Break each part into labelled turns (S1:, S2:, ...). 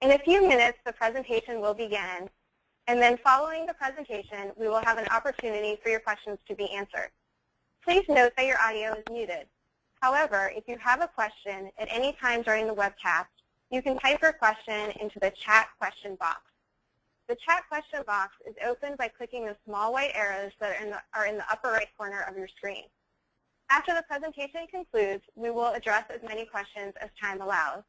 S1: In a few minutes, the presentation will begin, and then following the presentation, we will have an opportunity for your questions to be answered. Please note that your audio is muted. However, if you have a question at any time during the webcast, you can type your question into the chat question box. The chat question box is opened by clicking the small white arrows that are in the upper right corner of your screen. After the presentation concludes, we will address as many questions as time allows.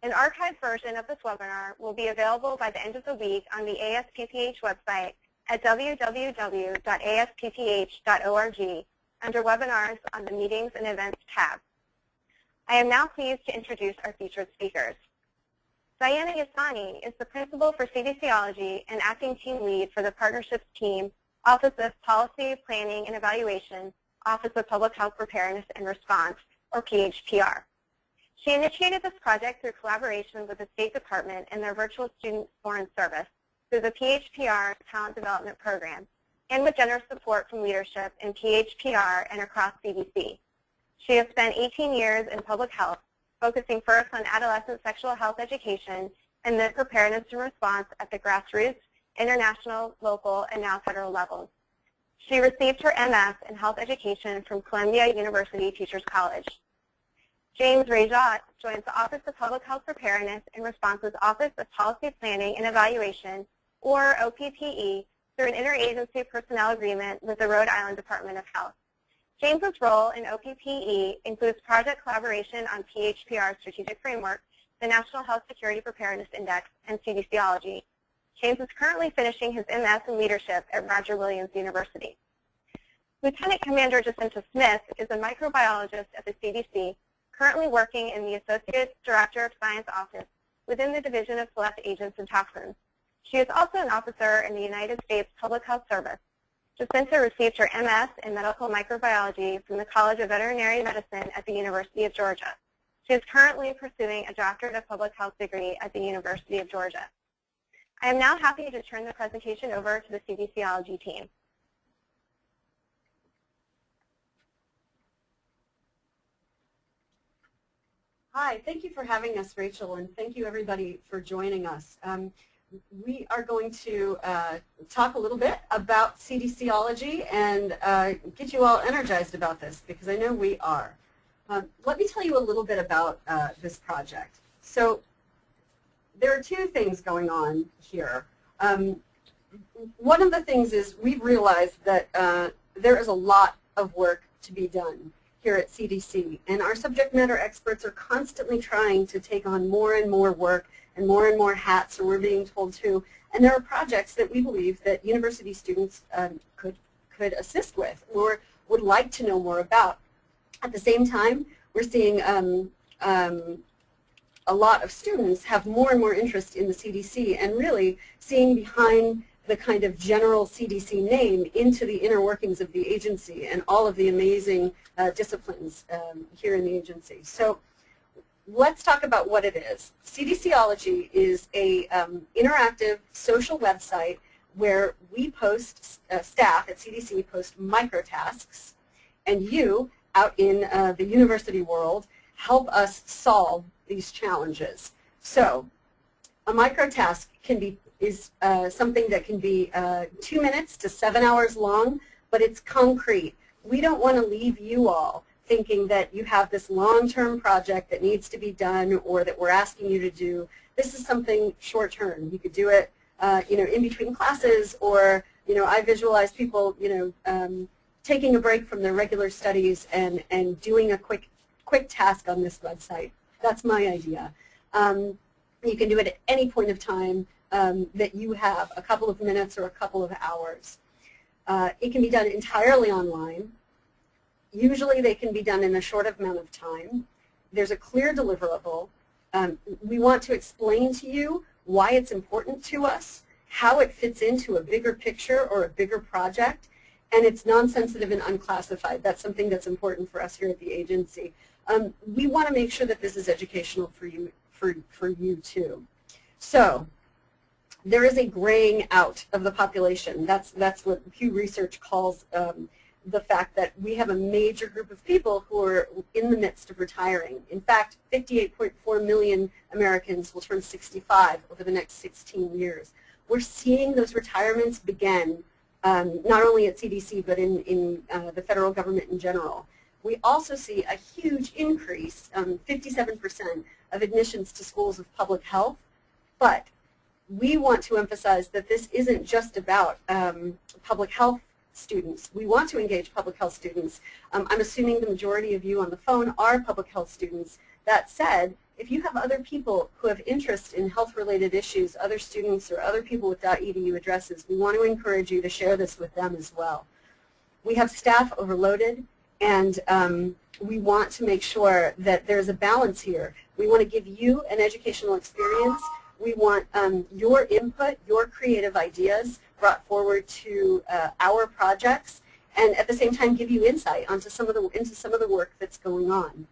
S1: An archived version of this webinar will be available by the end of the week on the ASPPH website at www.asppph.org under Webinars on the Meetings and Events tab. I am now pleased to introduce our featured speakers. Diana Yassani is the Principal for CDCOLOGY and Acting Team Lead for the Partnerships Team, Office of Policy, Planning, and Evaluation, Office of Public Health Preparedness and Response, or PHPR. She initiated this project through collaboration with the State Department and their Virtual Student Foreign Service through the PHPR Talent Development Program, and with generous support from leadership in PHPR and across CDC. She has spent 18 years in public health, focusing first on adolescent sexual health education and then preparedness and response at the grassroots, international, local, and now federal levels. She received her MS in health education from Columbia University Teachers College. James Rajat joins the Office of Public Health Preparedness and Response's Office of Policy Planning and Evaluation, or OPPE, through an interagency personnel agreement with the Rhode Island Department of Health. James's role in OPPE includes project collaboration on PHPR Strategic Framework, the National Health Security Preparedness Index, and CDCOLOGY. James is currently finishing his MS in Leadership at Roger Williams University. Lieutenant Commander Jacinta Smith is a microbiologist at the CDC, currently working in the Associate Director of Science Office within the Division of Select Agents and Toxins. She is also an officer in the United States Public Health Service. Jacinta received her MS in medical microbiology from the College of Veterinary Medicine at the University of Georgia. She is currently pursuing a Doctorate of Public Health degree at the University of Georgia. I am now happy to turn the presentation over to the CDCOLOGY team.
S2: Hi, thank you for having us, Rachel, and thank you everybody for joining us. We are going to talk a little bit about CDCOLOGY and get you all energized about this, because I know we are. Let me tell you a little bit about this project. So there are two things going on here. One of the things is we've realized that there is a lot of work to be done here at CDC, and our subject matter experts are constantly trying to take on more and more work and more hats, or we're being told to. And there are projects that we believe that university students could assist with or would like to know more about. At the same time, we're seeing a lot of students have more and more interest in the CDC and really seeing behind the kind of general CDC name into the inner workings of the agency and all of the amazing disciplines here in the agency. So let's talk about what it is. CDCOLOGY is a interactive social website where we post, staff at CDC post microtasks, and you out in the university world help us solve these challenges. So a microtask is something that can be 2 minutes to 7 hours long, but it's concrete. We don't want to leave you all thinking that you have this long-term project that needs to be done or that we're asking you to do. This is something short-term. You could do it, in between classes, or I visualize people, taking a break from their regular studies and doing a quick task on this website. That's my idea. You can do it at any point of time that you have, a couple of minutes or a couple of hours. It can be done entirely online. Usually they can be done in a short amount of time. There's a clear deliverable. We want to explain to you why it's important to us, how it fits into a bigger picture or a bigger project, and it's non-sensitive and unclassified. That's something that's important for us here at the agency. We want to make sure that this is educational for you too. So there is a graying out of the population. That's what Pew Research calls the fact that we have a major group of people who are in the midst of retiring. In fact, 58.4 million Americans will turn 65 over the next 16 years. We're seeing those retirements begin, not only at CDC, but in the federal government in general. We also see a huge increase, 57% of admissions to schools of public health, but we want to emphasize that this isn't just about public health students. We want to engage public health students. I'm assuming the majority of you on the phone are public health students. That said, if you have other people who have interest in health-related issues, other students or other people with .edu addresses, we want to encourage you to share this with them as well. We have staff overloaded, and we want to make sure that there's a balance here. We want to give you an educational experience. We want your input, your creative ideas brought forward to our projects, and at the same time give you insight into some of the work that's going on.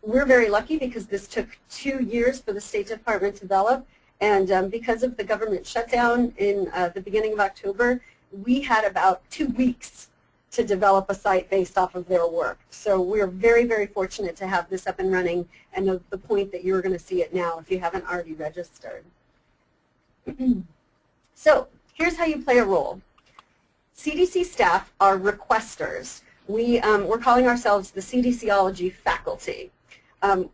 S2: We're very lucky because this took 2 years for the State Department to develop, and because of the government shutdown in the beginning of October, we had about 2 weeks to develop a site based off of their work. So we're very, very fortunate to have this up and running, and the point that you're going to see it now if you haven't already registered. So here's how you play a role. CDC staff are requesters. We're calling ourselves the CDCOLOGY faculty.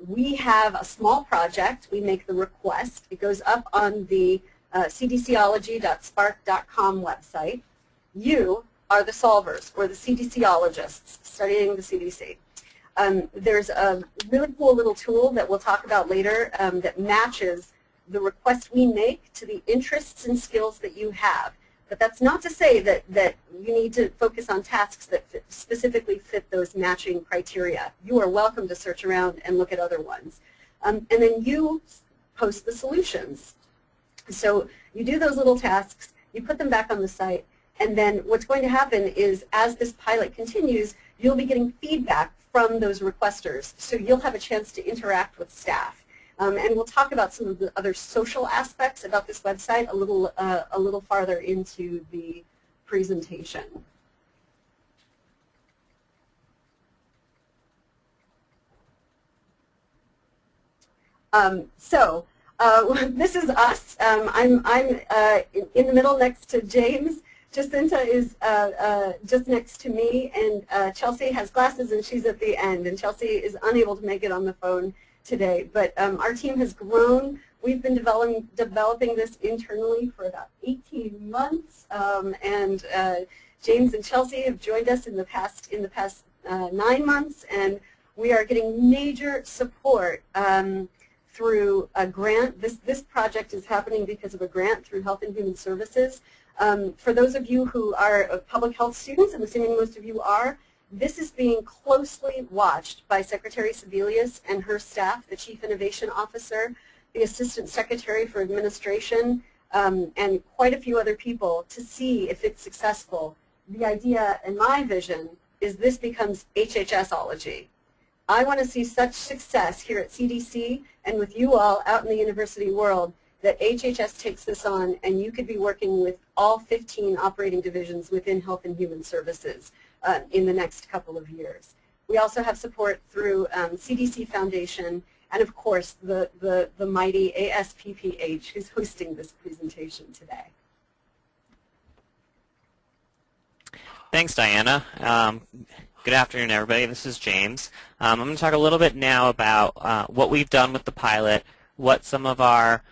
S2: We have a small project. We make the request. It goes up on the cdcology.spark.com website. You are the solvers, or the CDCologists studying the CDC. There's a really cool little tool that we'll talk about later that matches the request we make to the interests and skills that you have. But that's not to say that you need to focus on tasks that specifically fit those matching criteria. You are welcome to search around and look at other ones. And then you post the solutions. So you do those little tasks, you put them back on the site, and then what's going to happen is as this pilot continues, you'll be getting feedback from those requesters. So you'll have a chance to interact with staff. And we'll talk about some of the other social aspects about this website a little farther into the presentation. This is us. I'm in the middle next to James. Jacinta is just next to me, and Chelsea has glasses and she's at the end, and Chelsea is unable to make it on the phone today. But our team has grown. We've been developing this internally for about 18 months, and James and Chelsea have joined us in the past 9 months, and we are getting major support through a grant. This project is happening because of a grant through Health and Human Services. For those of you who are public health students, I'm assuming most of you are, this is being closely watched by Secretary Sebelius and her staff, the Chief Innovation Officer, the Assistant Secretary for Administration, and quite a few other people to see if it's successful. The idea and my vision is this becomes HHSology. I want to see such success here at CDC and with you all out in the university world that HHS takes this on, and you could be working with all 15 operating divisions within Health and Human Services in the next couple of years. We also have support through CDC Foundation and, of course, the mighty ASPPH, who's hosting this presentation today.
S3: Thanks, Diana. Good afternoon, everybody. This is James. I'm going to talk a little bit now about what we've done with the pilot, what some of our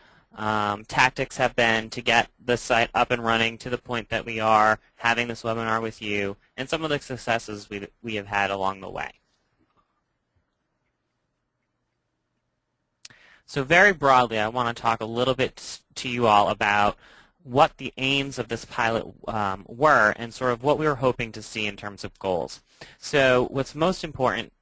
S3: tactics have been to get the site up and running to the point that we are having this webinar with you, and some of the successes we have had along the way. So very broadly, I want to talk a little bit to you all about what the aims of this pilot were and sort of what we were hoping to see in terms of goals. So what's most important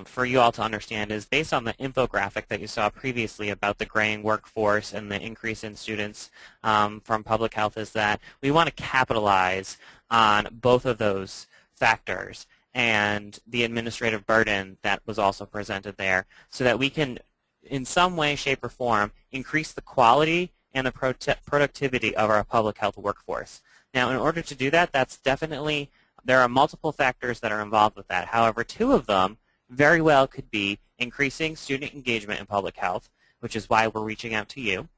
S3: for you all to understand is based on the infographic that you saw previously about the graying workforce and the increase in students from public health is that we want to capitalize on both of those factors and the administrative burden that was also presented there so that we can in some way, shape, or form increase the quality and the productivity of our public health workforce. Now, in order to do that, that's definitely there are multiple factors that are involved with that. However, two of them very well could be increasing student engagement in public health, which is why we're reaching out to you,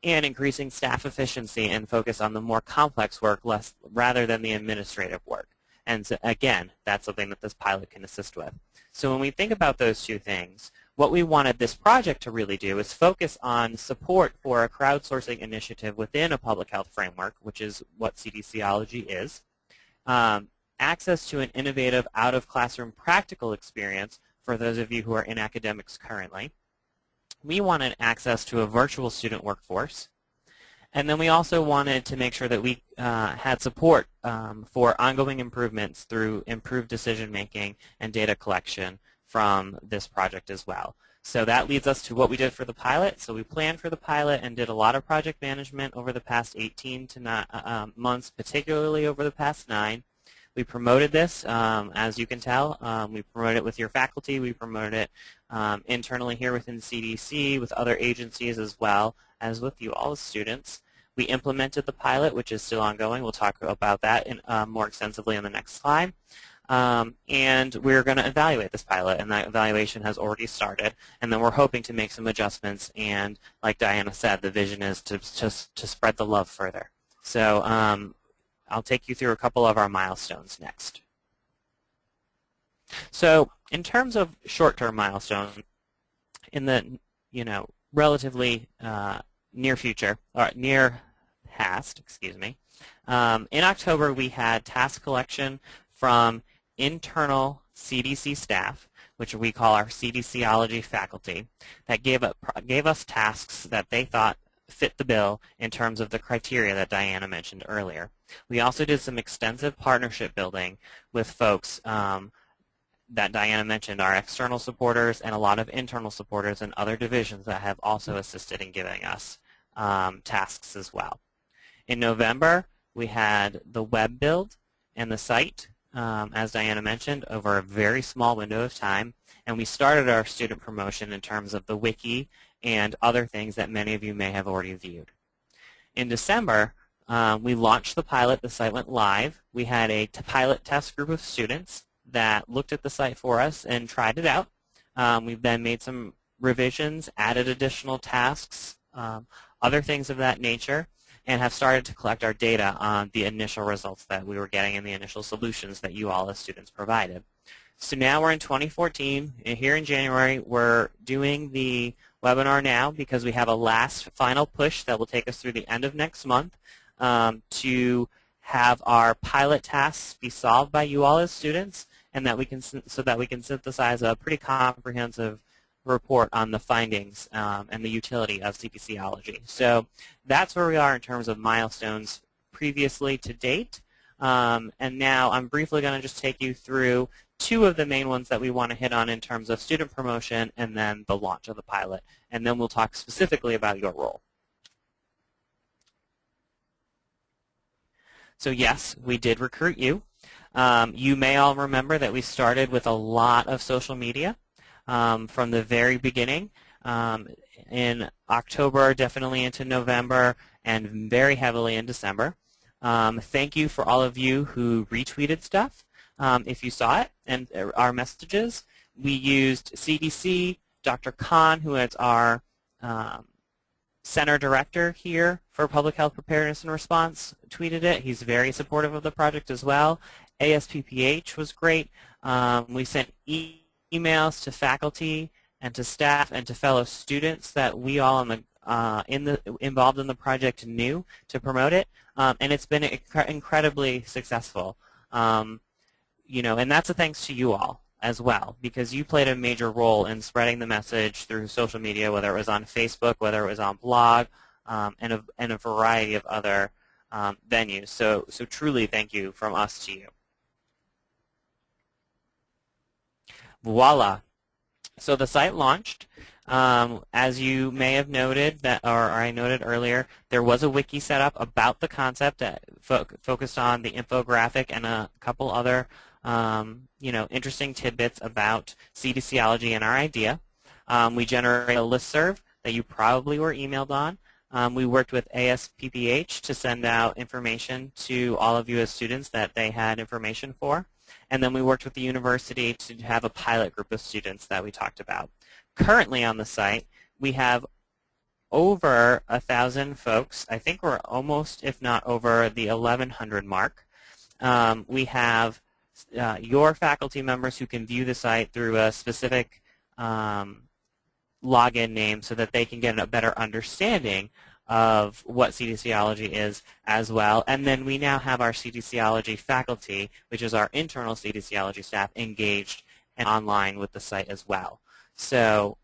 S3: and increasing staff efficiency and focus on the more complex work rather than the administrative work. And so, again, that's something that this pilot can assist with. So when we think about those two things, what we wanted this project to really do is focus on support for a crowdsourcing initiative within a public health framework, which is what CDCOLOGY is, access to an innovative out-of-classroom practical experience for those of you who are in academics currently. We wanted access to a virtual student workforce. And then we also wanted to make sure that we had support for ongoing improvements through improved decision-making and data collection from this project as well. So that leads us to what we did for the pilot. So we planned for the pilot and did a lot of project management over the past 18 months, particularly over the past 9. We promoted this, as you can tell. We promoted it with your faculty. We promoted it internally here within CDC, with other agencies, as well as with you all as students. We implemented the pilot, which is still ongoing. We'll talk about that more extensively in the next slide. And we're going to evaluate this pilot, and that evaluation has already started. And then we're hoping to make some adjustments. And like Diana said, the vision is to spread the love further. So I'll take you through a couple of our milestones next. So in terms of short-term milestones, in the relatively near future, or near past, excuse me, in October we had task collection from internal CDC staff, which we call our CDCOLOGY faculty, that gave us tasks that they thought fit the bill in terms of the criteria that Diana mentioned earlier. We also did some extensive partnership building with folks that Diana mentioned, our external supporters and a lot of internal supporters and other divisions that have also assisted in giving us tasks as well. In November, we had the web build and the site, as Diana mentioned, over a very small window of time, and we started our student promotion in terms of the wiki and other things that many of you may have already viewed. In December, we launched the pilot. The site went live. We had a pilot test group of students that looked at the site for us and tried it out. We've then made some revisions, added additional tasks, other things of that nature, and have started to collect our data on the initial results that we were getting and the initial solutions that you all as students provided. So now we're in 2014, and here in January we're doing the webinar now because we have a last final push that will take us through the end of next month to have our pilot tasks be solved by you all as students, and that we can synthesize a pretty comprehensive report on the findings and the utility of CDCOLOGY. So that's where we are in terms of milestones previously to date. And now I'm briefly going to just take you through two of the main ones that we want to hit on in terms of student promotion and then the launch of the pilot. And then we'll talk specifically about your role. So yes, we did recruit you. You may all remember that we started with a lot of social media from the very beginning in October, definitely into November, and very heavily in December. Thank you for all of you who retweeted stuff. If you saw it and our messages, we used CDC, Dr. Khan, who is our center director here for Public Health Preparedness and Response, tweeted it. He's very supportive of the project as well. ASPPH was great. We sent emails to faculty and to staff and to fellow students that we all involved in the project knew to promote it, and it's been incredibly successful. And that's a thanks to you all as well, because you played a major role in spreading the message through social media, whether it was on Facebook, whether it was on blog, and a variety of other venues. So truly thank you from us to you. Voila. So the site launched. As you may have noted, or I noted earlier, there was a wiki set up about the concept that focused on the infographic and a couple other interesting tidbits about CDCOLOGY and our idea. We generated a listserv that you probably were emailed on We worked with ASPPH to send out information to all of you as students that they had information for. And then we worked with the university to have a pilot group of students that we talked about. Currently on the site, we have over 1,000 folks. I think we're almost, if not over, the 1,100 mark. We have your faculty members who can view the site through a specific login name so that they can get a better understanding of what CDCOLOGY is as well. And then we now have our CDCOLOGY faculty, which is our internal CDCOLOGY staff, engaged and online with the site as well. So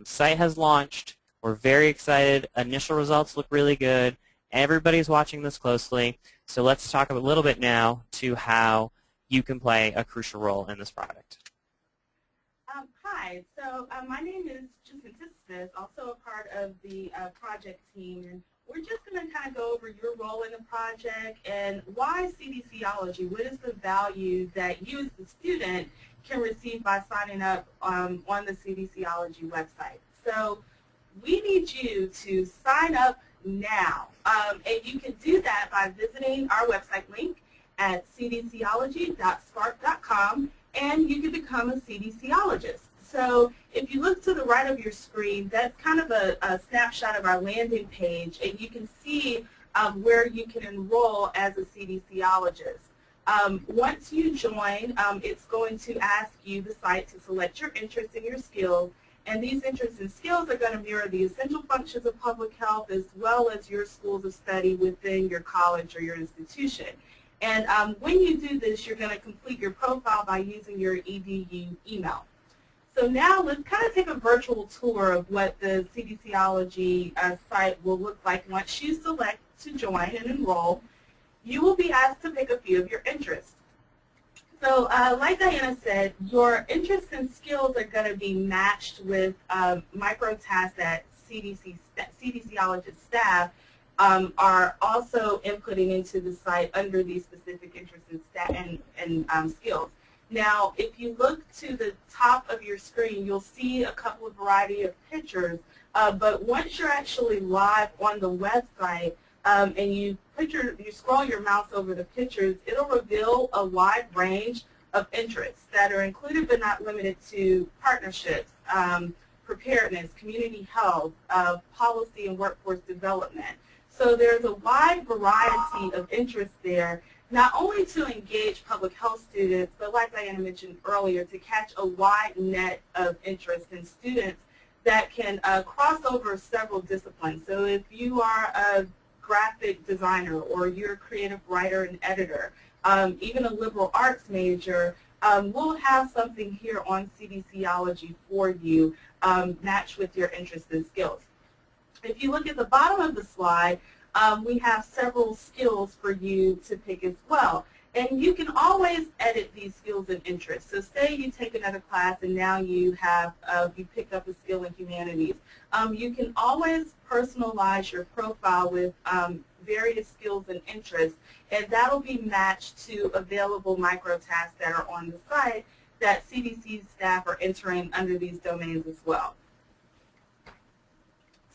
S3: site has launched. We're very excited. Initial results look really good. Everybody's watching this closely. So let's talk a little bit now to how you can play a crucial role in this product.
S4: Hi, so my name is Jacinta Smith, also a part of the project team, and we're just going to kind of go over your role in the project and why CDCOLOGY. What is the value that you as the student can receive by signing up on the CDCOLOGY website? So we need you to sign up now, and you can do that by visiting our website link at cdcology.spark.com, and you can become a CDCologist. So if you look to the right of your screen, that's kind of a snapshot of our landing page, and you can see where you can enroll as a CDCologist. Once you join, it's going to ask you, the site, to select your interests and your skills, and these interests and skills are going to mirror the essential functions of public health as well as your schools of study within your college or your institution. And when you do this, you're going to complete your profile by using your EDU email. So now let's kind of take a virtual tour of what the CDCOLOGY site will look like once you select to join and enroll. You will be asked to pick a few of your interests. So like Diana said, your interests and skills are going to be matched with micro tasks that CDCologist staff are also inputting into the site under these specific interests and skills. Now, if you look to the top of your screen, you'll see a couple of variety of pictures, but once you're actually live on the website and you scroll your mouse over the pictures, it'll reveal a wide range of interests that are included but not limited to partnerships, preparedness, community health, policy and workforce development. So there's a wide variety of interests there, not only to engage public health students, but like Diana mentioned earlier, to catch a wide net of interest in students that can cross over several disciplines. So if you are a graphic designer or you're a creative writer and editor, even a liberal arts major, we'll have something here on CDCOLOGY for you matched with your interests and skills. If you look at the bottom of the slide, we have several skills for you to pick as well. And you can always edit these skills and interests. So say you take another class and now you have you picked up a skill in humanities. You can always personalize your profile with various skills and interests, and that'll be matched to available micro tasks that are on the site that CDC staff are entering under these domains as well.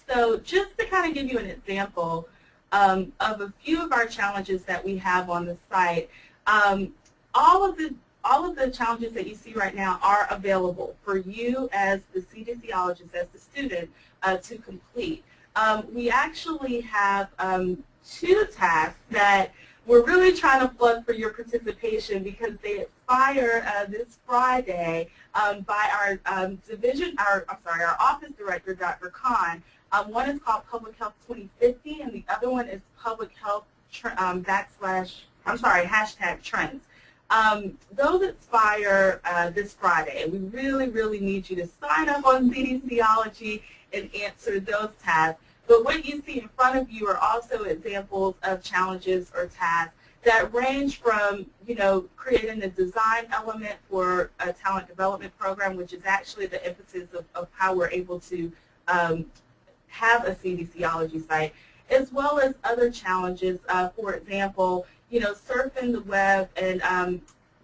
S4: So just to kind of give you an example of a few of our challenges that we have on the site, all of the challenges that you see right now are available for you as the CDCologist, as the student, to complete. We actually have 2 tasks that we're really trying to plug for your participation because they expire this Friday by our our office director, Dr. Khan. One is called Public Health 2050, and the other one is Public Health #trends. Those expire this Friday, and we really, really need you to sign up on CDCOLOGY and answer those tasks. But what you see in front of you are also examples of challenges or tasks that range from, creating a design element for a talent development program, which is actually the emphasis of how we're able to have a CDCOLOGY site, as well as other challenges. For example, surfing the web and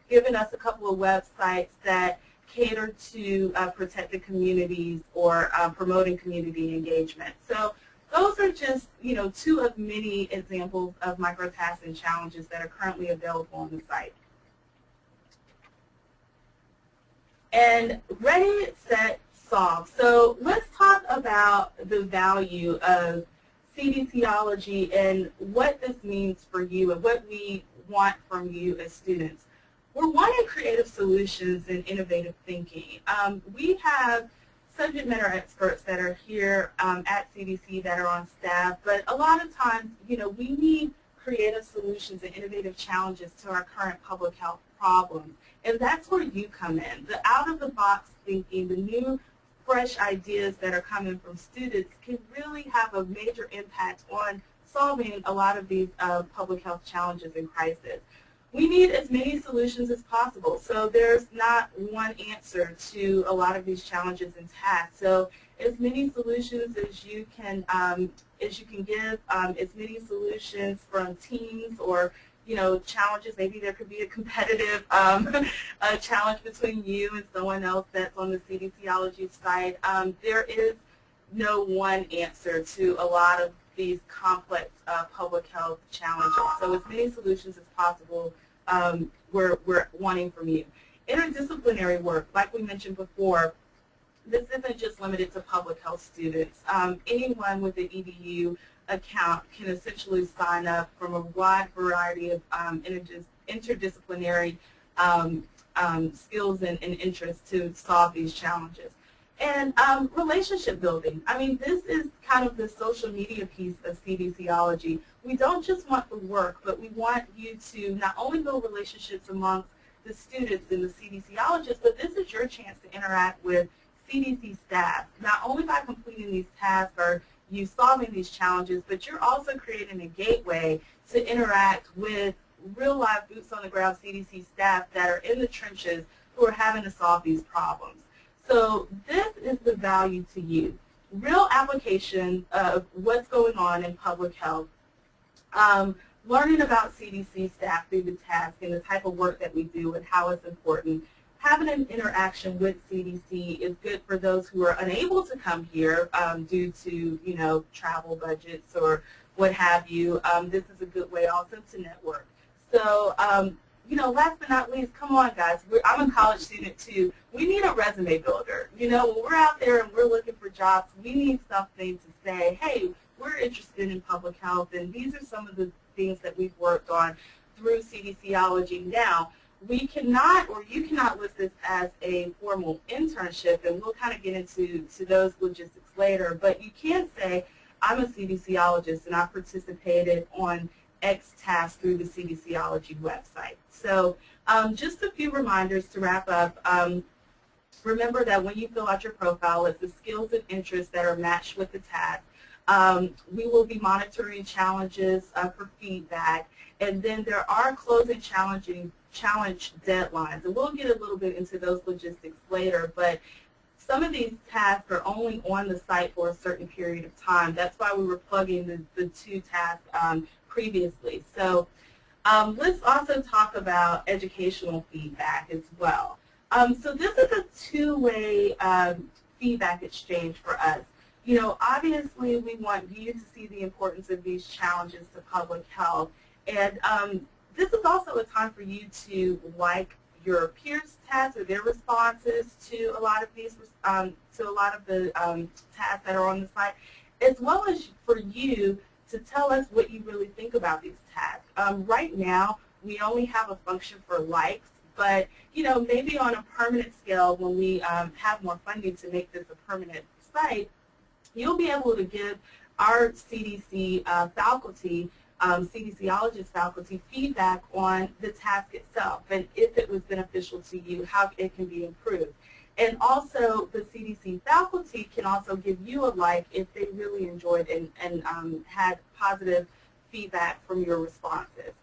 S4: giving us a couple of websites that cater to protected communities or promoting community engagement. So those are just, two of many examples of microtasks and challenges that are currently available on the site. And ready, set, solve. So let's talk about the value of CDCOLOGY and what this means for you and what we want from you as students. We're wanting creative solutions and innovative thinking. We have subject matter experts that are here at CDC that are on staff, but a lot of times, we need creative solutions and innovative challenges to our current public health problems. And that's where you come in. The out-of-the-box thinking, the new, fresh ideas that are coming from students can really have a major impact on solving a lot of these public health challenges and crises. We need as many solutions as possible, so there's not one answer to a lot of these challenges and tasks. So as many solutions as you can give, as many solutions from teams or challenges. Maybe there could be a competitive a challenge between you and someone else that's on the CDCOLOGY site. There is no one answer to a lot of these complex public health challenges. So as many solutions as possible we're wanting from you. Interdisciplinary work, like we mentioned before, this isn't just limited to public health students. Anyone with an EDU account can essentially sign up from a wide variety of interdisciplinary skills and interests to solve these challenges. And relationship building. I mean, this is kind of the social media piece of CDCOLOGY. We don't just want the work, but we want you to not only build relationships amongst the students and the CDCologists, but this is your chance to interact with CDC staff. Not only by completing these tasks are you solving these challenges, but you're also creating a gateway to interact with real live boots on the ground CDC staff that are in the trenches who are having to solve these problems. So this is the value to you. Real application of what's going on in public health. Learning about CDC staff through the task and the type of work that we do and how it's important. Having an interaction with CDC is good for those who are unable to come here due to, travel budgets or what have you. This is a good way also to network. So, last but not least, come on, guys. I'm a college student, too. We need a resume builder. When we're out there and we're looking for jobs, we need something to say, hey, we're interested in public health, and these are some of the things that we've worked on through CDCOLOGY. Now, we cannot, or you cannot list this as a formal internship, and we'll kind of get into those logistics later, but you can say, I'm a CDCologist, and I participated on X task through the CDCOLOGY website. So just a few reminders to wrap up. Remember that when you fill out your profile, it's the skills and interests that are matched with the task. We will be monitoring challenges for feedback, and then there are closing challenge deadlines, and we'll get a little bit into those logistics later, but some of these tasks are only on the site for a certain period of time. That's why we were plugging the two tasks previously. So let's also talk about educational feedback as well. So this is a two-way feedback exchange for us. Obviously we want you to see the importance of these challenges to public health, and this is also a time for you to like your peers' tasks or their responses to a lot of these, the tasks that are on the site, as well as for you to tell us what you really think about these tasks. Right now, we only have a function for likes, but maybe on a permanent scale, when we have more funding to make this a permanent site, you'll be able to give our CDC faculty, CDCologist faculty, feedback on the task itself and if it was beneficial to you, how it can be improved. And also, the CDC faculty can also give you a like if they really enjoyed and had positive feedback from your responses.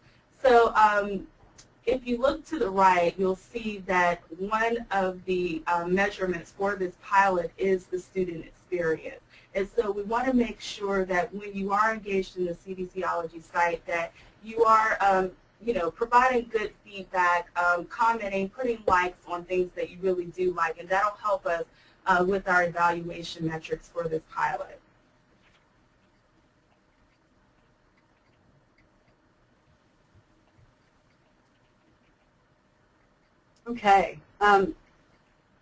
S4: So if you look to the right, you'll see that one of the measurements for this pilot is the student experience. And so we want to make sure that when you are engaged in the CDCOLOGY site that you are providing good feedback, commenting, putting likes on things that you really do like, and that'll help us with our evaluation metrics for this pilot.
S2: Okay.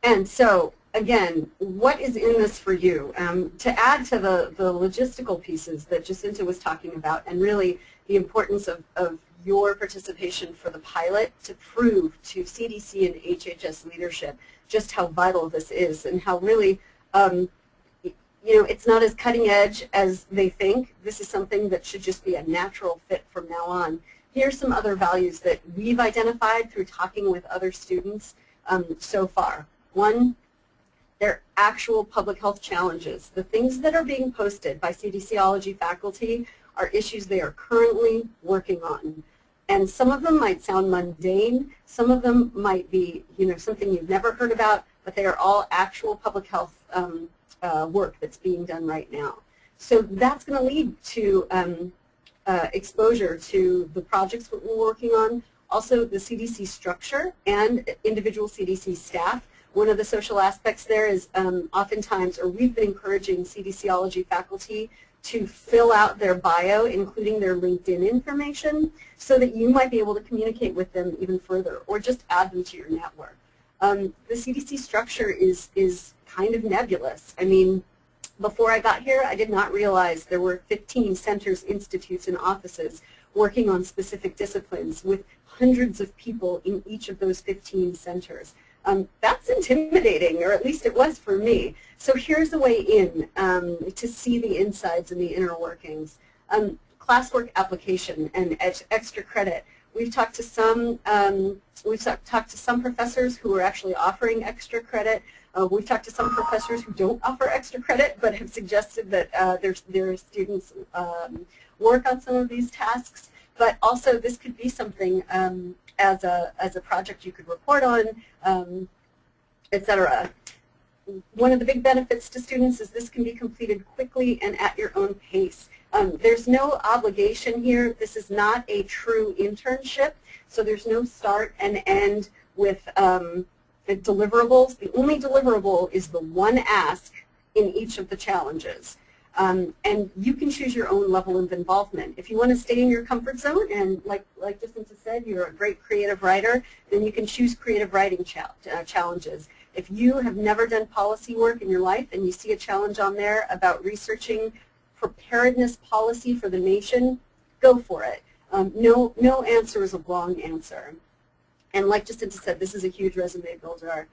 S2: And so, again, what is in this for you? To add to the logistical pieces that Jacinta was talking about, and really the importance of your participation for the pilot to prove to CDC and HHS leadership just how vital this is and how really, it's not as cutting edge as they think. This is something that should just be a natural fit from now on. Here's some other values that we've identified through talking with other students so far. One, they're actual public health challenges. The things that are being posted by CDCOLOGY faculty are issues they are currently working on. And some of them might sound mundane, some of them might be something you've never heard about, but they are all actual public health work that's being done right now. So that's going to lead to exposure to the projects that we're working on, also the CDC structure and individual CDC staff. One of the social aspects there is oftentimes, or we've been encouraging CDCOLOGY faculty to fill out their bio, including their LinkedIn information, so that you might be able to communicate with them even further, or just add them to your network. The CDC structure is kind of nebulous. I mean, before I got here, I did not realize there were 15 centers, institutes, and offices working on specific disciplines with hundreds of people in each of those 15 centers. That's intimidating, or at least it was for me. So here's a way in to see the insides and the inner workings. Classwork application and extra credit. We've talked to some professors who are actually offering extra credit. We've talked to some professors who don't offer extra credit, but have suggested that their students work on some of these tasks. But also, this could be something as a project you could report on, etc. One of the big benefits to students is this can be completed quickly and at your own pace. There's no obligation here. This is not a true internship, so there's no start and end with deliverables. The only deliverable is the one ask in each of the challenges. And you can choose your own level of involvement. If you want to stay in your comfort zone, and like Jacinta said, you're a great creative writer, then you can choose creative writing challenges. If you have never done policy work in your life and you see a challenge on there about researching preparedness policy for the nation, go for it. No answer is a wrong answer. And like Jacinta said, this is a huge resume builder.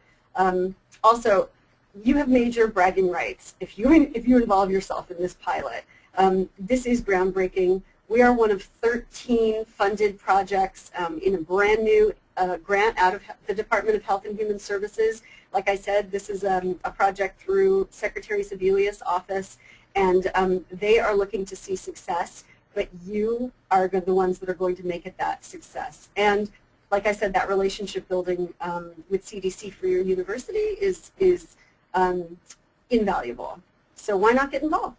S2: Also, you have major bragging rights if you involve yourself in this pilot. This is groundbreaking. We are one of 13 funded projects in a brand new grant out of the Department of Health and Human Services. Like I said, this is a project through Secretary Sebelius' office, and they are looking to see success, but you are the ones that are going to make it that success. And like I said, that relationship building with CDC for your university is invaluable. So why not get involved?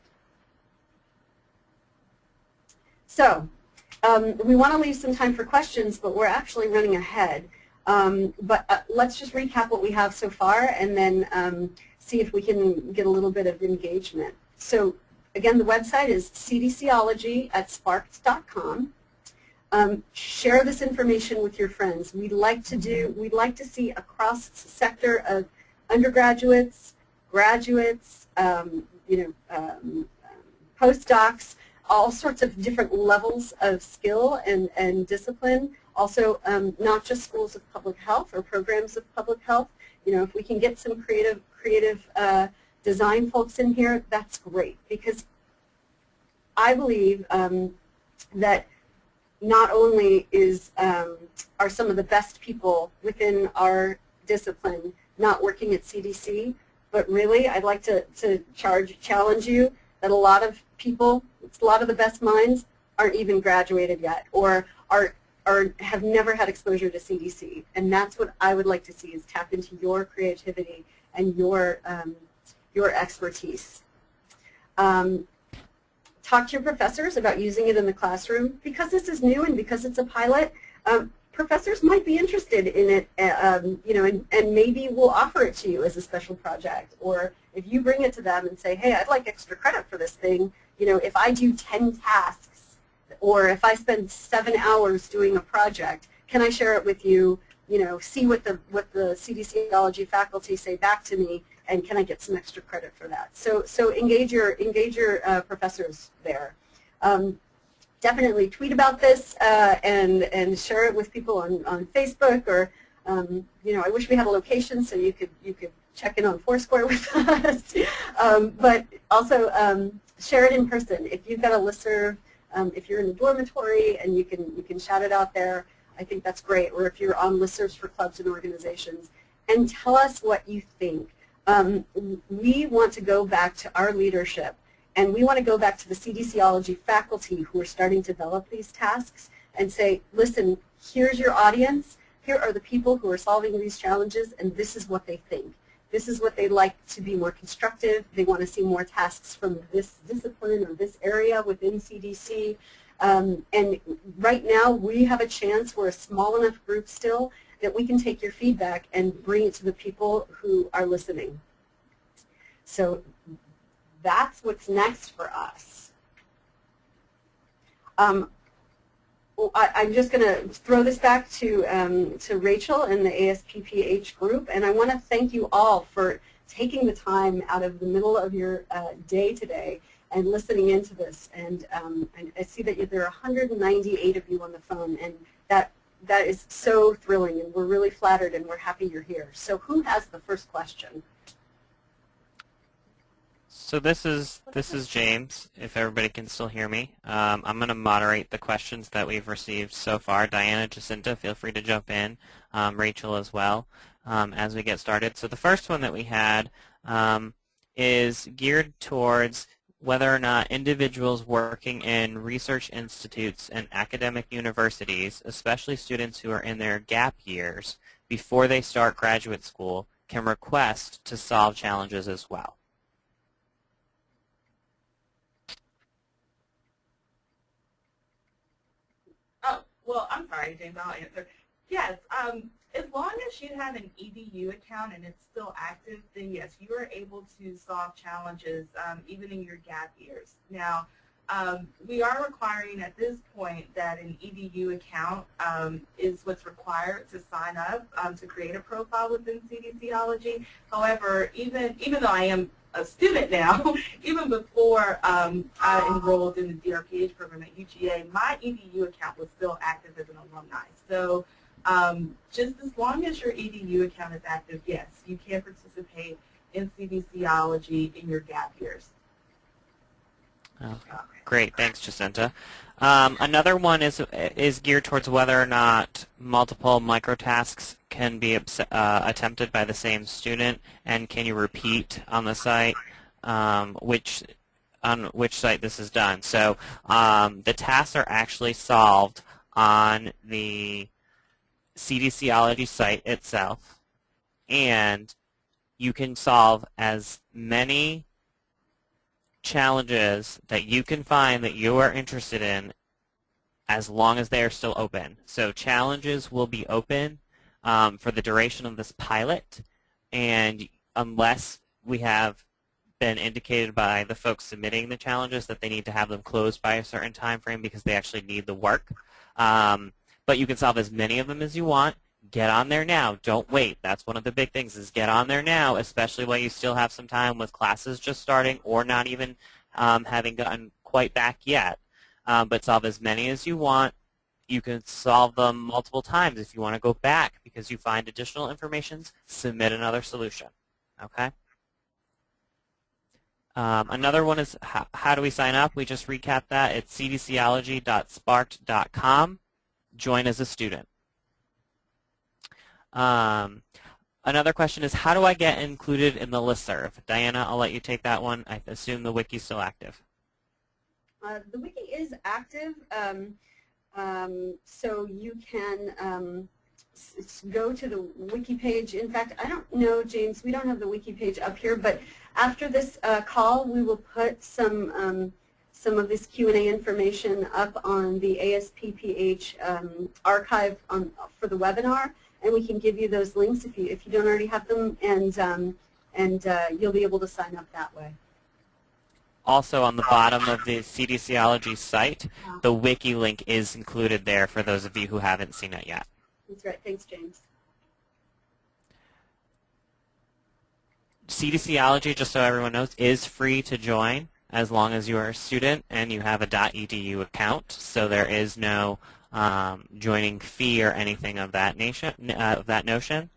S2: So we want to leave some time for questions, but we're actually running ahead. But let's just recap what we have so far and then see if we can get a little bit of engagement. So again, the website is cdcology@sparked.com. Share this information with your friends. We'd like to see a cross sector of undergraduates, graduates, postdocs, all sorts of different levels of skill and discipline. Also, not just schools of public health or programs of public health. If we can get some creative design folks in here, that's great, because I believe that not only are some of the best people within our discipline not working at CDC, but really I'd like to challenge you that a lot of people, a lot of the best minds aren't even graduated yet, or have never had exposure to CDC. And that's what I would like to see, is tap into your creativity and your expertise. Talk to your professors about using it in the classroom. Because this is new and because it's a pilot, professors might be interested in it, and maybe we'll offer it to you as a special project. Or if you bring it to them and say, hey, I'd like extra credit for this thing, if I do 10 tasks, or if I spend 7 hours doing a project, can I share it with you see what the CDCOLOGY faculty say back to me, and can I get some extra credit for that? So engage your professors there. Definitely tweet about this and share it with people on Facebook, or I wish we had a location so you could check in on Foursquare with us. But also share it in person. If you've got a listserv, if you're in a dormitory and you can shout it out there, I think that's great. Or if you're on listservs for clubs and organizations, and tell us what you think. We want to go back to our leadership, and we want to go back to the CDCOLOGY faculty who are starting to develop these tasks and say, listen, here's your audience, here are the people who are solving these challenges, and this is what they think. This is what they'd like to be more constructive. They want to see more tasks from this discipline or this area within CDC. And right now, we have a chance, we're a small enough group still, that we can take your feedback and bring it to the people who are listening. So that's what's next for us. I'm just going to throw this back to Rachel and the ASPPH group, and I want to thank you all for taking the time out of the middle of your day today and listening into this. And I see that there are 198 of you on the phone, and that is so thrilling, and we're really flattered, and we're happy you're here. So who has the first question?
S3: So this is James, if everybody can still hear me. I'm going to moderate the questions that we've received so far. Diana, Jacinta, feel free to jump in. Rachel as well, as we get started. So the first one that we had is geared towards whether or not individuals working in research institutes and academic universities, especially students who are in their gap years before they start graduate school, can request to solve challenges as well.
S4: Well, I'm sorry, James, I'll answer. Yes, as long as you have an EDU account and it's still active, then yes, you are able to solve challenges even in your gap years. Now, we are requiring at this point that an EDU account is what's required to sign up to create a profile within CDCOLOGY. However, even though I am a student now, even before I enrolled in the DRPH program at UGA, my EDU account was still active as an alumni. So just as long as your EDU account is active, yes, you can participate in CDCOLOGY in your gap years.
S3: Okay. Great, thanks, Jacinta. Another one is geared towards whether or not multiple microtasks can be attempted by the same student, and can you repeat on the site on which site this is done. So the tasks are actually solved on the CDCOLOGY site itself, and you can solve as many challenges that you can find that you are interested in as long as they are still open. So challenges will be open for the duration of this pilot, and unless we have been indicated by the folks submitting the challenges that they need to have them closed by a certain time frame because they actually need the work. But you can solve as many of them as you want. Get on there now. Don't wait. That's one of the big things, is get on there now, especially while you still have some time with classes just starting or not even having gotten quite back yet. But solve as many as you want. You can solve them multiple times. If you want to go back because you find additional information, submit another solution. Okay? Another one is how do we sign up? We just recapped that. It's cdcology.sparked.com. Join as a student. Another question is, how do I get included in the listserv? Diana, I'll let you take that one. I assume the wiki's still active.
S2: The wiki is active, so you can go to the wiki page. In fact, I don't know, James, we don't have the wiki page up here, but after this call, we will put some of this Q&A information up on the ASPPH archive for the webinar, and we can give you those links if you don't already have them, and you'll be able to sign up that way.
S3: Also, on the bottom of the CDCOLOGY site, the wiki link is included there for those of you who haven't seen it yet.
S2: That's right. Thanks, James.
S3: CDCOLOGY, just so everyone knows, is free to join as long as you are a student and you have a .edu account. So there is no joining fee or anything of that notion.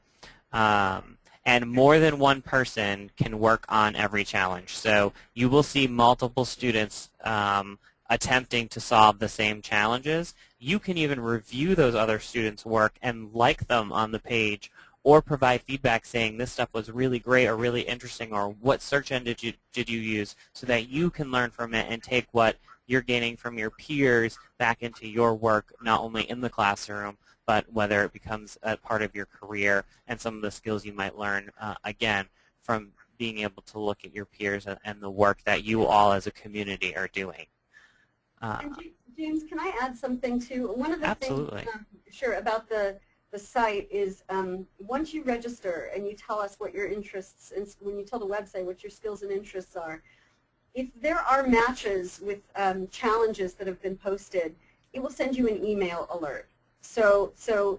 S3: And more than one person can work on every challenge. So you will see multiple students attempting to solve the same challenges. You can even review those other students' work and like them on the page, or provide feedback saying this stuff was really great or really interesting, or what search engine did you use, so that you can learn from it and take what you're gaining from your peers back into your work, not only in the classroom, but whether it becomes a part of your career and some of the skills you might learn, again, from being able to look at your peers and the work that you all as a community are doing.
S2: And James, can I add something too? One of the
S3: absolutely.
S2: things, sure, about the site is once you register and you tell us what your interests, and when you tell the website what your skills and interests are, if there are matches with challenges that have been posted, it will send you an email alert. So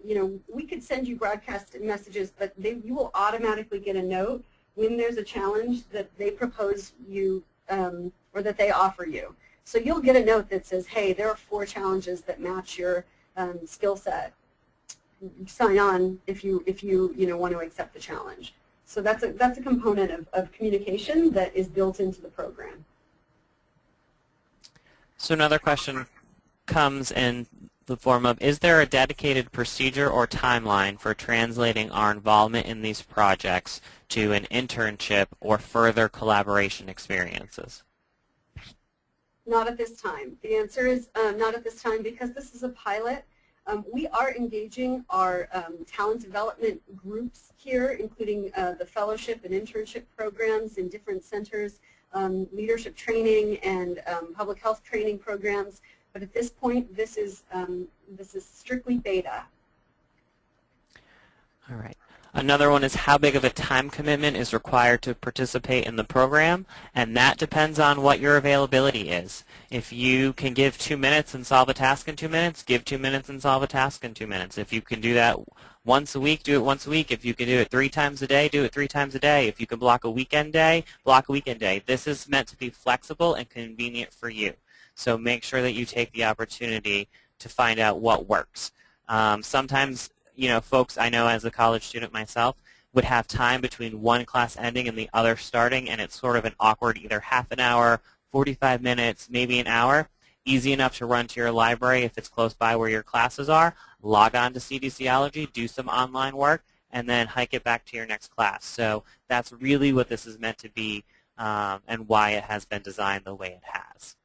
S2: you know, we could send you broadcast messages, but you will automatically get a note when there's a challenge that they propose you or that they offer you. So you'll get a note that says, hey, there are 4 challenges that match your skill set. Sign on if you want to accept the challenge. So that's a component of communication that is built into the program.
S3: So another question comes in the form of, is there a dedicated procedure or timeline for translating our involvement in these projects to an internship or further collaboration experiences?
S2: Not at this time. The answer is not at this time, because this is a pilot. We are engaging our talent development groups here, including the fellowship and internship programs in different centers, leadership training and public health training programs. But at this point, this is strictly beta.
S3: All right. Another one is, how big of a time commitment is required to participate in the program? And that depends on what your availability is. If you can give 2 minutes and solve a task in 2 minutes, give 2 minutes and solve a task in 2 minutes. If you can do that once a week, do it once a week. If you can do it 3 times a day, do it 3 times a day. If you can block a weekend day, block a weekend day. This is meant to be flexible and convenient for you. So make sure that you take the opportunity to find out what works. Sometimes, you know, folks, I know as a college student myself, would have time between one class ending and the other starting, and it's sort of an awkward either half an hour, 45 minutes, maybe an hour. Easy enough to run to your library if it's close by where your classes are, log on to CDCOLOGY, do some online work, and then hike it back to your next class. So that's really what this is meant to be, and why it has been designed the way it has.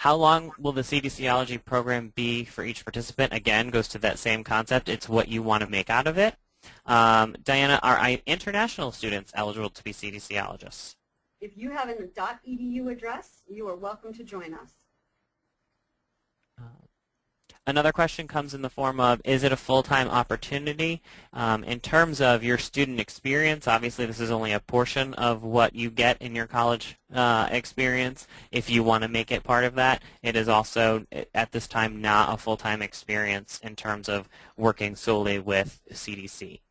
S3: How long will the CDCOLOGY program be for each participant? Again, goes to that same concept. It's what you want to make out of it. Diana, are international students eligible to be CDCologists?
S2: If you have an .edu address, you are welcome to join us.
S3: Another question comes in the form of, is it a full-time opportunity? In terms of your student experience, obviously this is only a portion of what you get in your college experience. If you want to make it part of that, it is also, at this time, not a full-time experience in terms of working solely with CDC.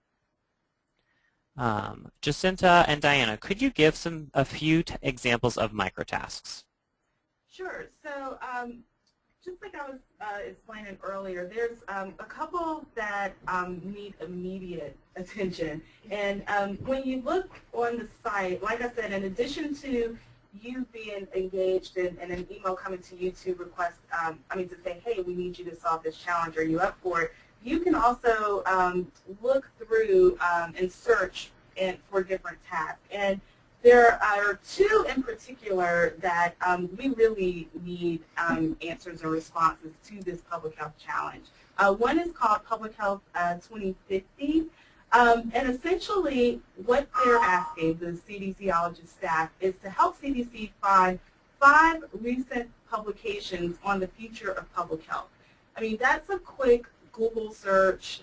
S3: Jacinta and Diana, could you give a few examples of microtasks?
S4: Sure. So just like I was explaining earlier, there's a couple that need immediate attention. And when you look on the site, like I said, in addition to you being engaged in an email coming to you to request, to say, hey, we need you to solve this challenge, are you up for it? You can also look through and search for different tasks. And there are 2 in particular that we really need answers or responses to this public health challenge. One is called Public Health 2050. And essentially what they're asking, the CDCologist staff, is to help CDC find 5 recent publications on the future of public health. I mean, that's a quick Google search,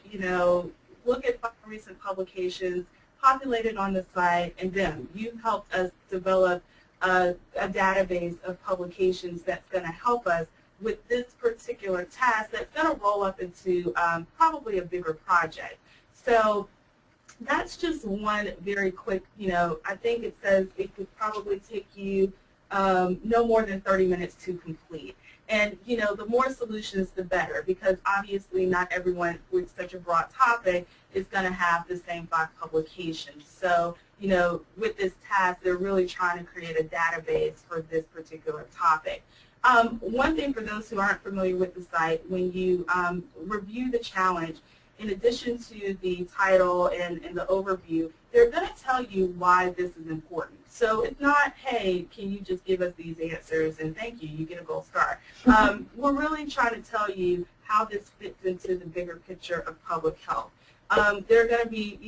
S4: look at 5 recent publications, populated on the site, and then you've helped us develop a database of publications that's going to help us with this particular task that's going to roll up into probably a bigger project. So that's just one very quick, I think it says it could probably take you no more than 30 minutes to complete. And, the more solutions, the better, because obviously not everyone with such a broad topic is going to have the same 5 publications. So, with this task, they're really trying to create a database for this particular topic. One thing for those who aren't familiar with the site, when you review the challenge, in addition to the title and the overview, they're going to tell you why this is important. So it's not, hey, can you just give us these answers and thank you, you get a gold star. We're really trying to tell you how this fits into the bigger picture of public health. There are going to be,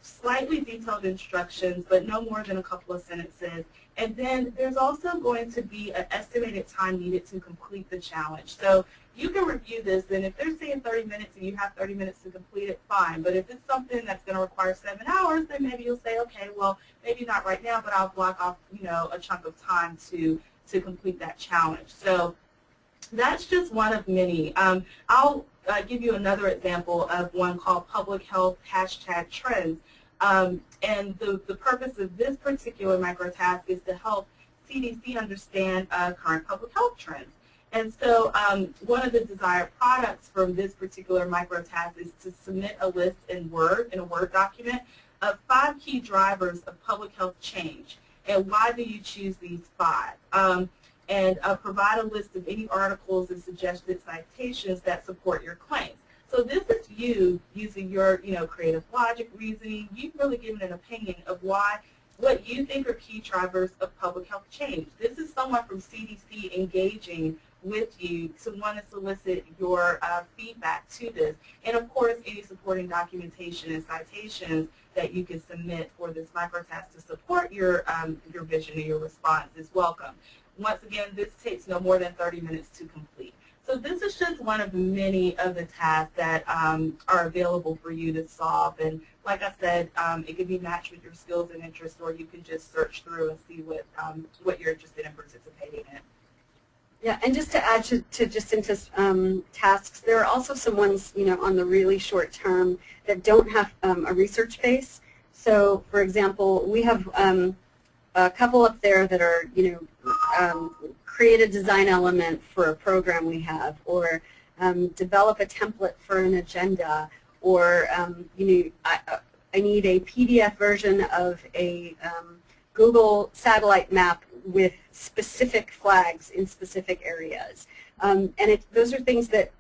S4: slightly detailed instructions, but no more than a couple of sentences. And then there's also going to be an estimated time needed to complete the challenge. So you can review this, and if they're saying 30 minutes and you have 30 minutes to complete it, fine. But if it's something that's going to require 7 hours, then maybe you'll say, okay, well, maybe not right now, but I'll block off, a chunk of time to complete that challenge. So that's just one of many. I'll give you another example of one called Public Health #Trends. And the purpose of this particular microtask is to help CDC understand current public health trends. And so one of the desired products from this particular microtask is to submit a list in a Word document of 5 key drivers of public health change. And why do you choose these 5? And provide a list of any articles and suggested citations that support your claims. So this is you using your, creative logic, reasoning. You've really given an opinion of what you think are key drivers of public health change. This is someone from CDC engaging with you to want to solicit your feedback to this. And of course, any supporting documentation and citations that you can submit for this microtask to support your vision and your response is welcome. Once again, this takes no more than 30 minutes to complete. So this is just one of many of the tasks that are available for you to solve. And like I said, it can be matched with your skills and interests, or you can just search through and see what you're interested in participating in.
S2: Yeah, and just to add to Jacinta's tasks, there are also some ones, on the really short term that don't have a research base. So, for example, we have a couple up there that are, create a design element for a program we have, or develop a template for an agenda, or, I need a PDF version of a Google satellite map with specific flags in specific areas. And those are things that,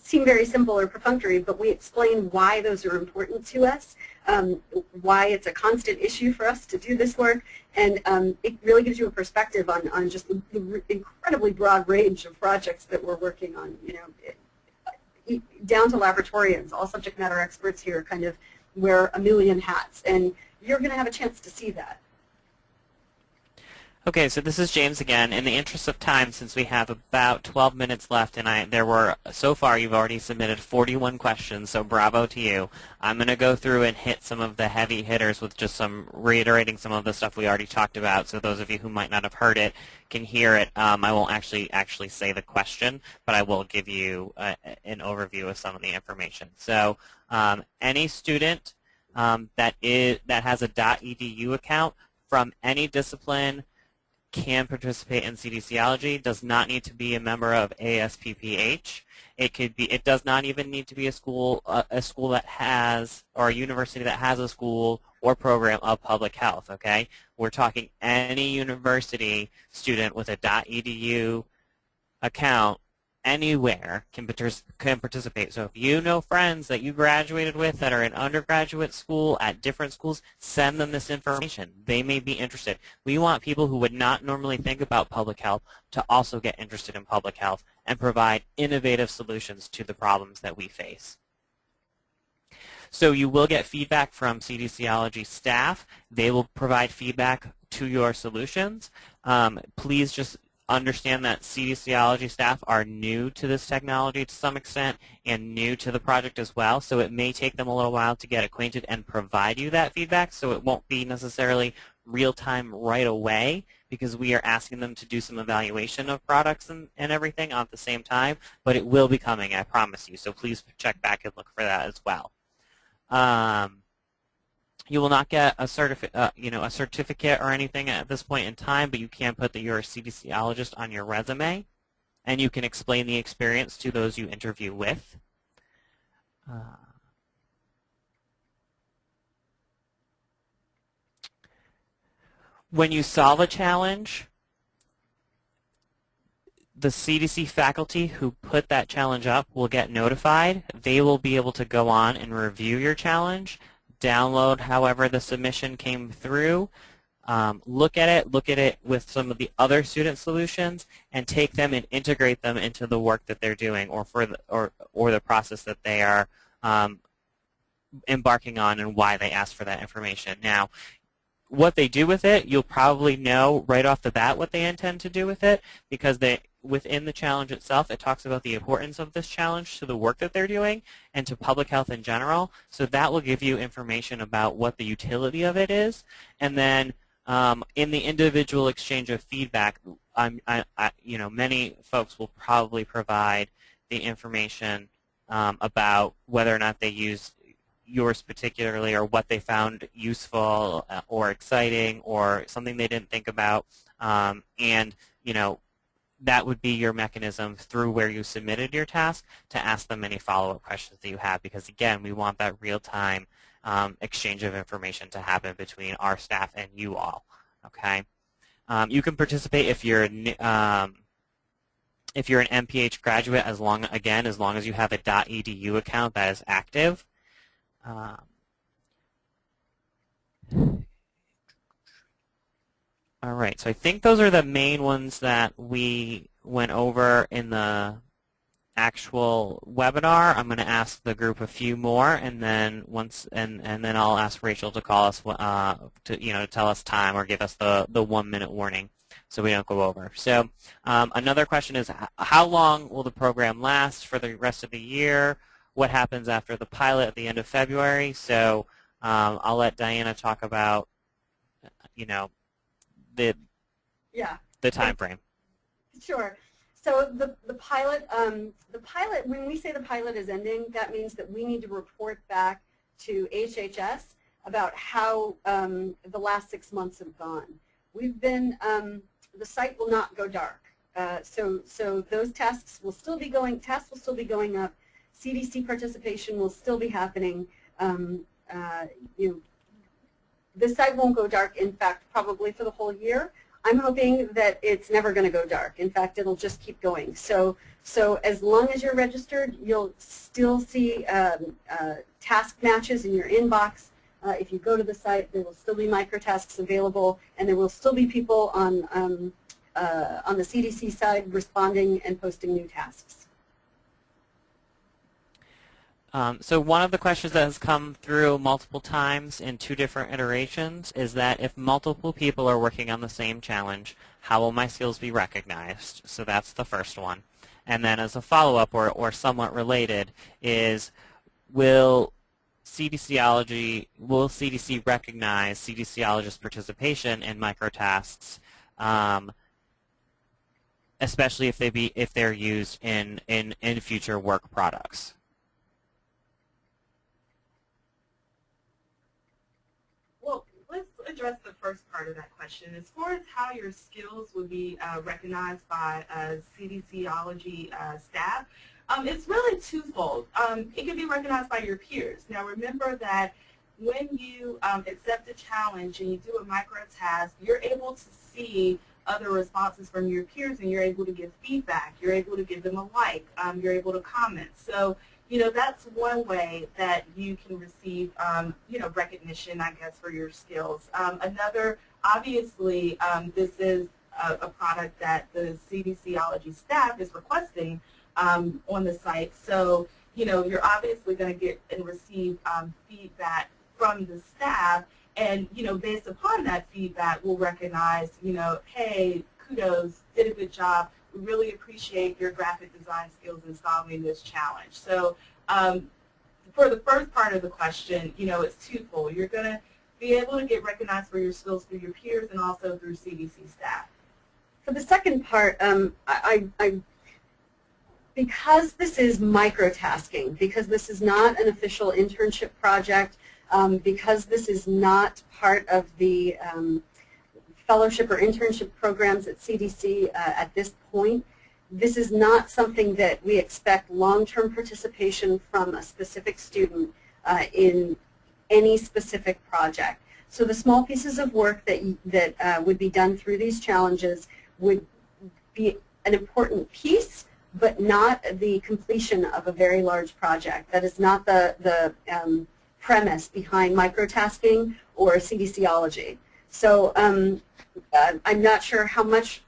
S2: seem very simple or perfunctory, but we explain why those are important to us, why it's a constant issue for us to do this work, and it really gives you a perspective on just the incredibly broad range of projects that we're working on, down to laboratorians. All subject matter experts here kind of wear a million hats, and you're going to have a chance to see that.
S3: Okay, so this is James again. In the interest of time, since we have about 12 minutes left, and so far you've already submitted 41 questions, so bravo to you. I'm going to go through and hit some of the heavy hitters with just reiterating some of the stuff we already talked about, so those of you who might not have heard it can hear it. I won't actually say the question, but I will give you an overview of some of the information. So any student that has a .edu account from any discipline can participate in CDCOLOGY, does not need to be a member of ASPPH. It does not even need to be a school that has, or a university that has a school or program of public health, okay? We're talking any university student with a .edu account anywhere can participate. So if you know friends that you graduated with that are in undergraduate school at different schools, send them this information. They may be interested. We want people who would not normally think about public health to also get interested in public health and provide innovative solutions to the problems that we face. So you will get feedback from CDCOLOGY staff. They will provide feedback to your solutions. Please just understand that CDCOLOGY staff are new to this technology to some extent and new to the project as well, so it may take them a little while to get acquainted and provide you that feedback, so it won't be necessarily real-time right away because we are asking them to do some evaluation of products and everything at the same time, but it will be coming, I promise you, so please check back and look for that as well. You will not get a certificate or anything at this point in time, but you can put that you're a CDCologist on your resume, and you can explain the experience to those you interview with. When you solve a challenge, the CDC faculty who put that challenge up will get notified. They will be able to go on and review your challenge, download however the submission came through, look at it with some of the other student solutions, and take them and integrate them into the work that they're doing or the process that they are embarking on and why they asked for that information. Now, what they do with it, you'll probably know right off the bat what they intend to do with it, because within the challenge itself, it talks about the importance of this challenge to the work that they're doing and to public health in general. So that will give you information about what the utility of it is. And then in the individual exchange of feedback, many folks will probably provide the information about whether or not they use yours particularly, or what they found useful or exciting or something they didn't think about, and that would be your mechanism through where you submitted your task to ask them any follow-up questions that you have, because again, we want that real-time exchange of information to happen between our staff and you all. Okay, you can participate if you're an MPH graduate, as long as you have a .edu account that is active. All right, so I think those are the main ones that we went over in the actual webinar. I'm going to ask the group a few more, and then then I'll ask Rachel to call us to tell us time or give us the 1-minute warning so we don't go over. So another question is, how long will the program last for the rest of the year? What happens after the pilot at the end of February? So I'll let Diana talk about the time frame.
S2: Sure. So the pilot, when we say the pilot is ending, that means that we need to report back to HHS about how the last 6 months have gone. We've been, the site will not go dark. So those tests will still be going up. CDC participation will still be happening. The site won't go dark, in fact, probably for the whole year. I'm hoping that it's never going to go dark. In fact, it'll just keep going. So as long as you're registered, you'll still see task matches in your inbox. If you go to the site, there will still be microtasks available, and there will still be people on the CDC side responding and posting new tasks.
S3: So one of the questions that has come through multiple times in 2 different iterations is that if multiple people are working on the same challenge, how will my skills be recognized? So that's the first one. And then as a follow-up or somewhat related is, will CDC recognize CDCologist participation in microtasks, especially if they're used in future work products?
S4: Address the first part of that question. As far as how your skills would be recognized by CDCOLOGY staff, it's really twofold. It can be recognized by your peers. Now remember that when you accept a challenge and you do a micro task, you're able to see other responses from your peers, and you're able to give feedback. You're able to give them a like. You're able to comment. So that's one way that you can receive, recognition, I guess, for your skills. Another, obviously, this is a product that the CDCOLOGY staff is requesting on the site. So, you're obviously going to get and receive feedback from the staff, and, based upon that feedback, we'll recognize, hey, kudos, did a good job. We really appreciate your graphic design skills in solving this challenge. So for the first part of the question, it's twofold. You're going to be able to get recognized for your skills through your peers and also through CDC staff.
S2: For the second part, because this is microtasking, because this is not an official internship project, because this is not part of the fellowship or internship programs at CDC at this point. This is not something that we expect long-term participation from a specific student in any specific project. So the small pieces of work that would be done through these challenges would be an important piece, but not the completion of a very large project. That is not the premise behind microtasking or CDCOLOGY. So I'm not sure how much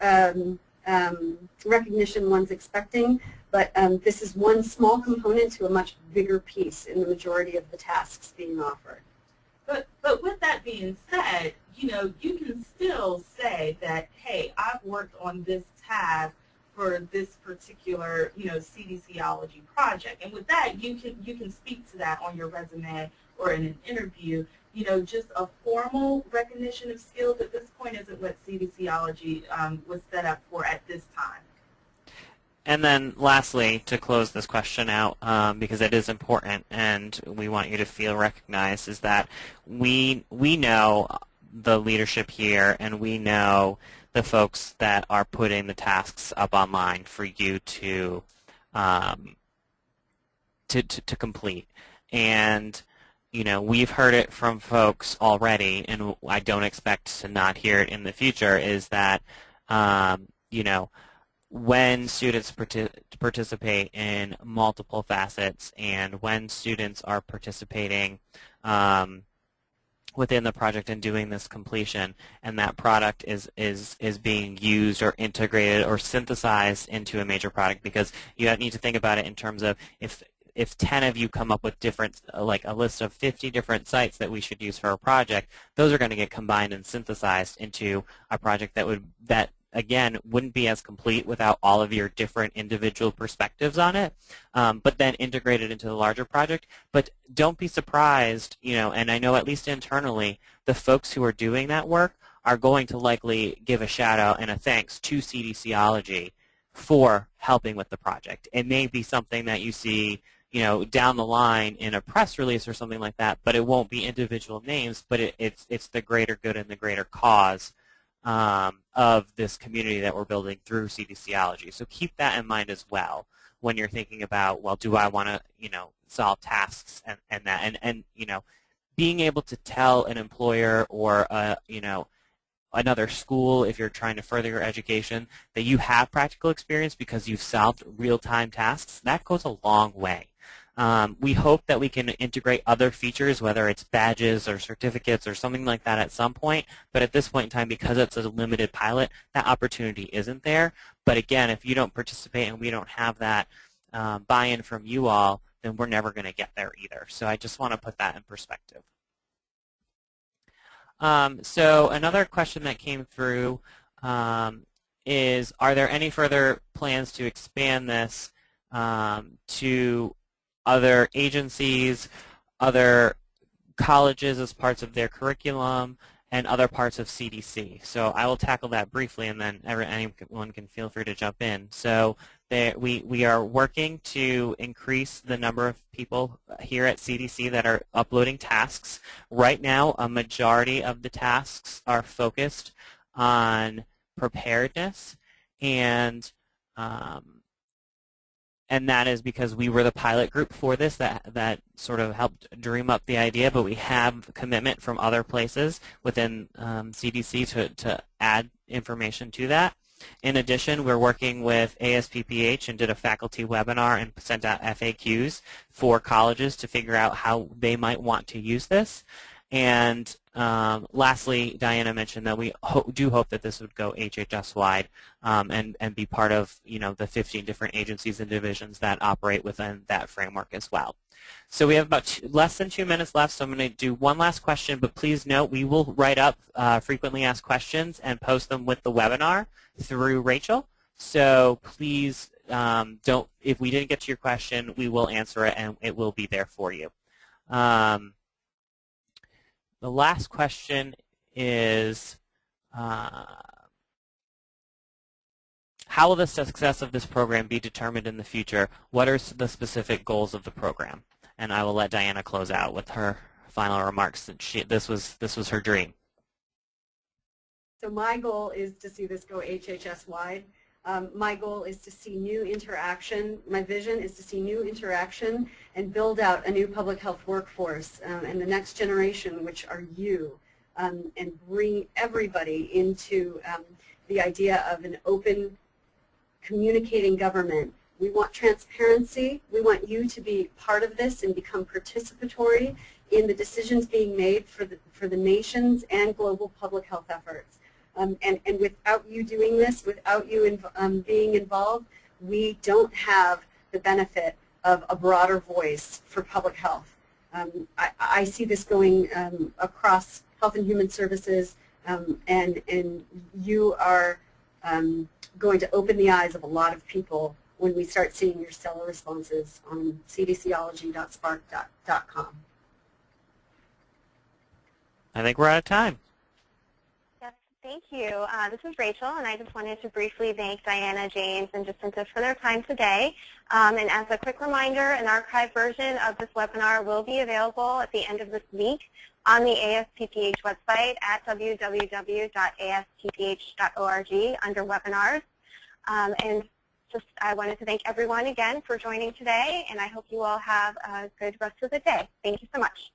S2: recognition one's expecting, but this is one small component to a much bigger piece in the majority of the tasks being offered.
S4: But with that being said, you know, you can still say that, hey, I've worked on this task for this particular, you know, CDCOLOGY project. And with that, you can speak to that on your resume or in an interview. You know, just a formal recognition of skills at this point isn't what CDCOLOGY was set up for at this time.
S3: And then lastly, to close this question out, because it is important and we want you to feel recognized, is that we know the leadership here and we know the folks that are putting the tasks up online for you to complete. And you know, we've heard it from folks already, and I don't expect to not hear it in the future, is that you know, when students participate in multiple facets and when students are participating within the project and doing this completion, and that product is being used or integrated or synthesized into a major product, because you need to think about it in terms of if 10 of you come up with different, like a list of 50 different sites that we should use for a project, those are going to get combined and synthesized into a project that again, wouldn't be as complete without all of your different individual perspectives on it, but then integrated into the larger project. But don't be surprised, you know, and I know at least internally, the folks who are doing that work are going to likely give a shout out and a thanks to CDCOLOGY for helping with the project. It may be something that you see, you know, down the line in a press release or something like that, but it won't be individual names, but it's the greater good and the greater cause of this community that we're building through CDCOLOGY. So keep that in mind as well when you're thinking about, well, do I want to, you know, solve tasks and that, and you know, being able to tell an employer or you know, another school, if you're trying to further your education, that you have practical experience because you've solved real-time tasks, that goes a long way. We hope that we can integrate other features, whether it's badges or certificates or something like that at some point, but at this point in time, because it's a limited pilot, that opportunity isn't there. But again, if you don't participate and we don't have that buy-in from you all, then we're never going to get there either. So I just want to put that in perspective. So another question that came through is, are there any further plans to expand this to other agencies, other colleges as parts of their curriculum, and other parts of CDC? So I will tackle that briefly, and then anyone can feel free to jump in. So we are working to increase the number of people here at CDC that are uploading tasks. Right now, a majority of the tasks are focused on preparedness, and that is because we were the pilot group for this that sort of helped dream up the idea, but we have commitment from other places within CDC to add information to that. In addition, we're working with ASPPH and did a faculty webinar and sent out FAQs for colleges to figure out how they might want to use this. And lastly, Diana mentioned that we do hope that this would go HHS-wide and be part of, you know, the 15 different agencies and divisions that operate within that framework as well. So we have about less than 2 minutes left, so I'm going to do one last question, but please note we will write up frequently asked questions and post them with the webinar through Rachel. So please don't, if we didn't get to your question, we will answer it and it will be there for you. The last question is, how will the success of this program be determined in the future? What are the specific goals of the program? And I will let Diana close out with her final remarks. That this was her dream.
S2: So my goal is to see this go HHS wide. My goal is to see new interaction. My vision is to see new interaction and build out a new public health workforce and the next generation, which are you, and bring everybody into the idea of an open, communicating government. We want transparency. We want you to be part of this and become participatory in the decisions being made for the nation's and global public health efforts. And without you doing this, without you being involved, we don't have the benefit of a broader voice for public health. I see this going across Health and Human Services, and you are going to open the eyes of a lot of people when we start seeing your stellar responses on cdcology.spark.com.
S3: I think we're out of time.
S1: Yes, thank you. This is Rachel, and I just wanted to briefly thank Diana, James, and Jacinta for their time today. And as a quick reminder, an archived version of this webinar will be available at the end of this week on the ASPPH website at www.asppph.org under webinars. And I wanted to thank everyone again for joining today, and I hope you all have a good rest of the day. Thank you so much.